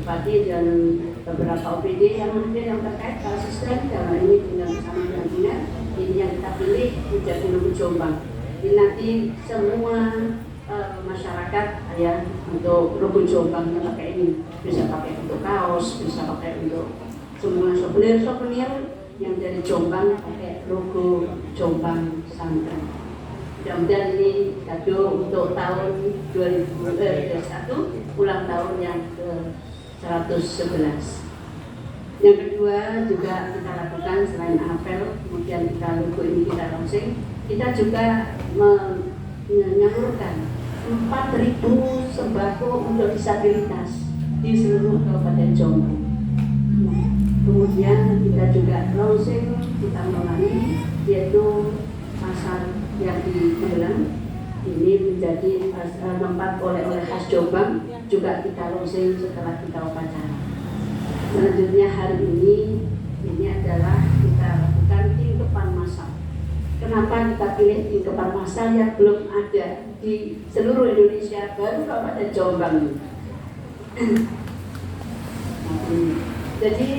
Bupati dan beberapa OPD yang terkait asisten dalam ini dengan bersama dengan dinas ini yang kita pilih menjadi Lubu Jombang. Ini nanti semua masyarakat ya untuk Lubu Jombang yang pakai ini bisa pakai untuk kaos, bisa pakai untuk semua souvenir yang dari Jombang pakai logo Jombang Santren. Mudah-mudahan ini kado untuk tahun 2021 ulang tahun yang ke-111. Yang kedua juga kita lakukan selain apel, kemudian kita logo ini kita launching, kita juga menyalurkan 4.000 sembako untuk disabilitas di seluruh Kabupaten Jombang. Kemudian kita juga launching, kita mulai yaitu pasar yang di Magelang ini menjadi tempat oleh-oleh khas Jombang, juga kita launching setelah kita upacara. Selanjutnya hari ini adalah kita lakukan tingkepan massal. Kenapa kita pilih tingkepan massal yang belum ada di seluruh Indonesia, baru Kabupaten Jombang. Jadi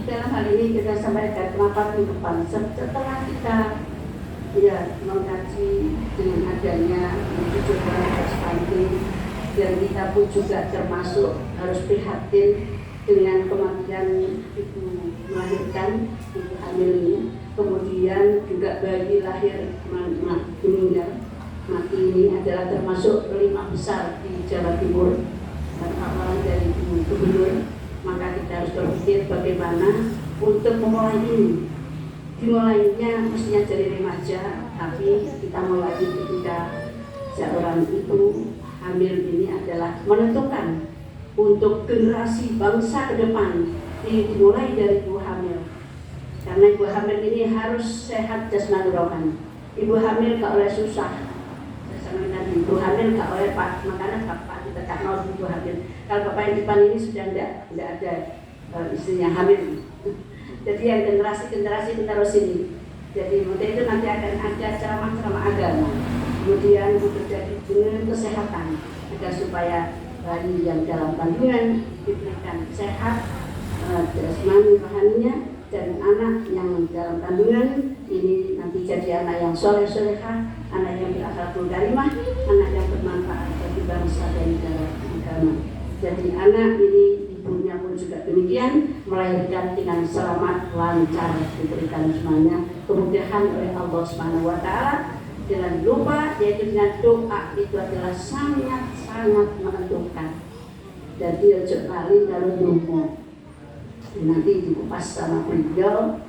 dalam hal ini kita sampaikan kenapa tingkepan. Setelah kita mengkaji dengan adanya tujuan ekspansi, dan kita pun juga termasuk harus prihatin dengan kematian ibu melahirkan, ibu hamil ini, kemudian juga bayi lahir meninggal mati ini adalah termasuk 5 besar di Jawa Timur dan awalan dari gubernur. Maka kita harus berpikir bagaimana untuk memulai ini. Dimulainya mestinya dari remaja, tapi kita mulai ketika seorang ibu hamil ini adalah menentukan untuk generasi bangsa ke depan. Ini dimulai dari ibu hamil, karena ibu hamil ini harus sehat jasmani rohani. Ibu hamil gak oleh susah, saya sampaikan ibu hamil gak oleh pak makanan bapak kita gak mau ibu hamil. Kalau bapak yang depan ini sudah tidak ada istrinya hamil. Jadi yang generasi terus ini. Jadi mungkin itu nanti akan ada ceramah-ceramah agama. Kemudian terjadi dengan kesehatan, agar supaya bayi yang dalam kandungan diberikan sehat jasmani rohaninya, dan anak yang dalam kandungan ini nanti jadi anak yang soleh-solehah, anak yang berakhlakul karimah, anak yang bermanfaat bagi bangsa dan negara agama. Jadi anak ini ibunya pun juga demikian, melahirkan dengan selamat, lancar, diberikan semuanya kemudahan oleh Allah Subhanahu wa Ta'ala. Jangan lupa, yaitu dengan doa itu adalah sangat-sangat menentukan. Jadi ojo lali kalau doa nanti dikupas sama beliau.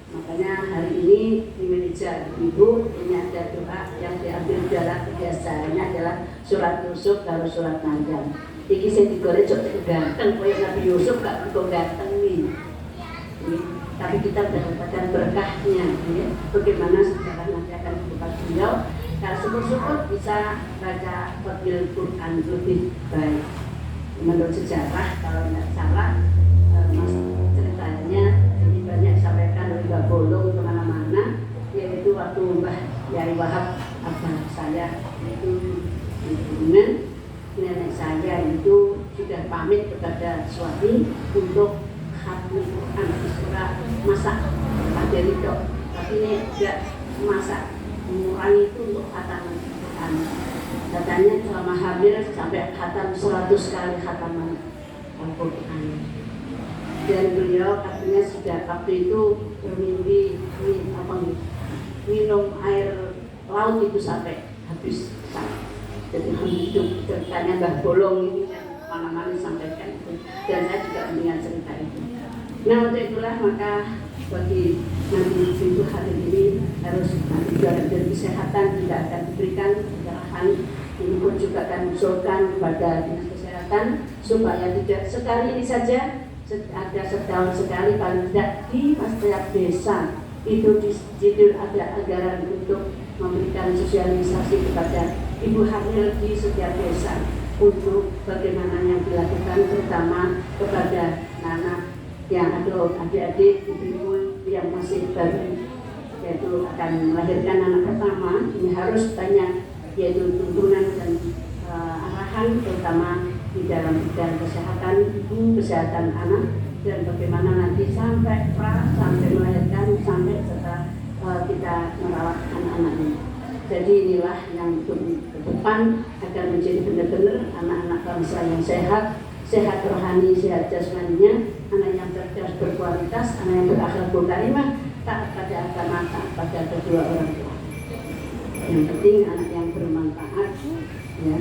Makanya hari ini di meja ibu ini ada doa yang diambil dalam biasanya adalah surat Yusuf kalau surat Maryam. Iki sing digoreng cocok ganteng, koyo Nabi Yusuf gak cukup ganteng nih. Tapi kita mendapatkan berkahnya, ya. Bagaimana sejarah nanti akan dibuka beliau. Kalau syukur-syukur bisa baca Fadil Quran lebih baik. Menurut sejarah, kalau tidak salah, mas ceritanya ini banyak disampaikan oleh Mbak Bolong kemana-mana, yaitu waktu Mbah Yai Wahab abang saya itu dengan nenek saya itu sudah pamit kepada suami untuk khatmi Quran di surah masak pada itu, tapi ini tidak masak mengurangi itu untuk khataman Quran. Katanya selama hamil sampai khatam 100 kali khataman Al-Quran. Dan beliau katanya sudah waktu itu bermimpi minum air laut itu sampai habis. Jadi hidup ceritanya Mbah Bolong ini mana-mana sampaikan itu, dan saya juga mendengar cerita itu. Nah untuk itulah maka bagi nanti ibu hari ini harus nanti dari kesehatan tidak akan diberikan pencerahan. Ini pun juga akan mengusulkan kepada dinas kesehatan supaya tidak sekali ini saja, ada setahun sekali paling tidak di setiap desa itu ada anggaran untuk memberikan sosialisasi kepada ibu hamil di setiap desa untuk bagaimana yang dilakukan, terutama kepada anak yang ada adik-adik ibu yang masih baru, yaitu akan melahirkan anak pertama. Ini harus banyak yaitu tuntunan dan arahan terutama di dalam bidang kesehatan ibu, kesehatan anak, dan bagaimana nanti sampai melahirkan, sampai setelah kita merawat anak-anak ini. Jadi inilah yang ke depan agar menjadi benar-benar anak-anak bangsa yang sehat, sehat rohani, sehat jasmaninya, anak yang cerdas berkualitas, anak yang berakhlakul karimah, taat pada agama, taat pada kedua orang tua. Yang penting anak yang bermanfaat. Ya,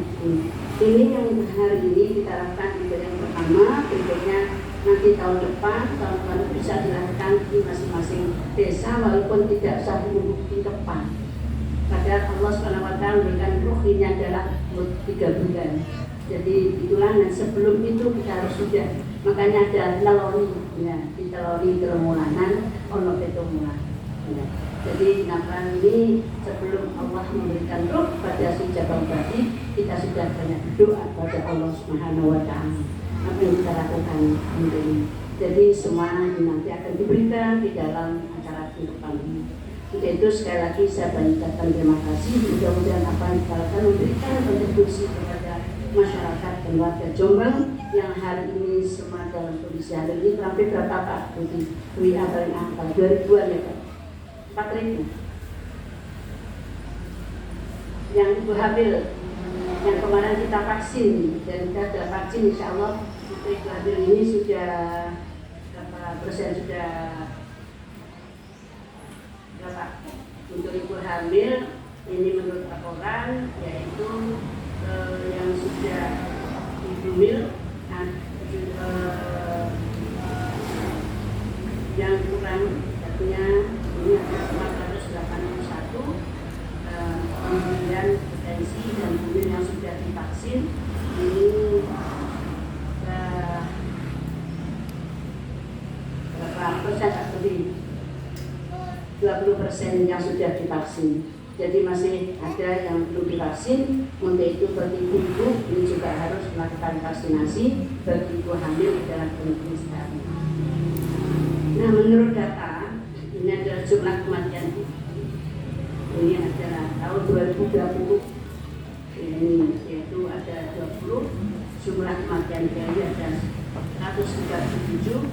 ini yang hari ini kita harapkan yang pertama, tentunya nanti tahun depan bisa dilakukan di masing-masing desa walaupun tidak satu di depan. Padahal Allah SWT memberikan ruh ini adalah 3 bulan. Jadi itulah, dan sebelum itu kita harus sudah, makanya ada telori, ya, di telori termulanan ono petumulan. Ya. Jadi nampaknya ini sebelum Allah memberikan ruh pada si Jabal tadi, kita sudah banyak berdoa pada Allah Subhanahu wa Ta'ala. Apa yang kita lakukan ini. Jadi semua nanti akan diberikan di dalam acara kehidupan ini. Untuk itu sekali lagi saya banyakan terima kasih. Mudah-mudahan apa yang kita lakukan memberikan kontribusi kepada masyarakat dan warga Jombang yang hari ini semua dalam kondisi hari ini. Sampai berapa Pak? WA paling angka 2000-an ya Pak? 4.000 yang ibu hamil yang kemarin kita vaksin, dan kita sudah vaksin, insya Allah untuk ibu hamil ini sudah berapa persen, sudah berapa untuk ibu hamil ini menurut laporan, yaitu yang sudah ibu hamil yang kurang satunya ini ada 481, kemudian potensi dan kemudian yang sudah divaksin ini berapa persen, lebih 20% yang sudah divaksin. Jadi masih ada yang belum divaksin. Untuk itu bagi ibu ini juga harus melakukan vaksinasi. Bagi ibu hamil adalah penting sekali. Nah, menurut data ini adalah jumlah kematian ini adalah tahun 2020 ini, yaitu ada 20, jumlah kematian bayi ada 137.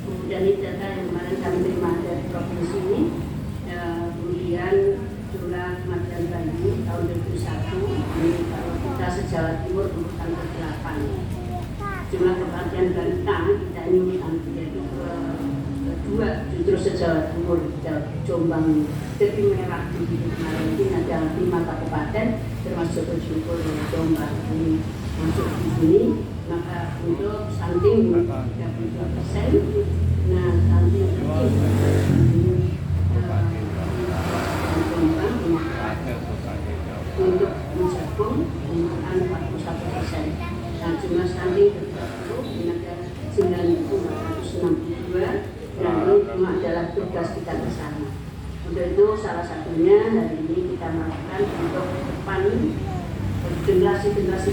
Kemudian ini data yang kemarin kami terima dari provinsi ini. Kemudian jumlah kematian bayi tahun 2021 ini kalau kita se-Jawa Timur urutan ke-8. Jumlah kematian balita kita ini urutan yaitu kedua, justru se-Jawa Timur, Jombang. Jadi merah di kemarin ini ada 5 kabupaten termasuk Syukur Jombang ini masuk di sini. Maka untuk stunting 32%. Nah, stunting untuk menjagung menggunakan 41%. Nah, jumlah stunting 30 ini ada 9.462, dan ini cuma adalah tugas kita bersama. Untuk itu salah satunya hari ini kita melakukan untuk depan generasi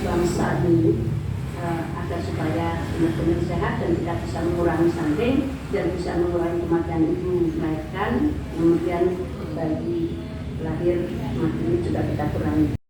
bangsa ini agar supaya benar-benar sehat dan kita bisa mengurangi stunting dan bisa mengurangi kematian ibu melahirkan, kemudian bagi lahir mati ini juga kita kurangi.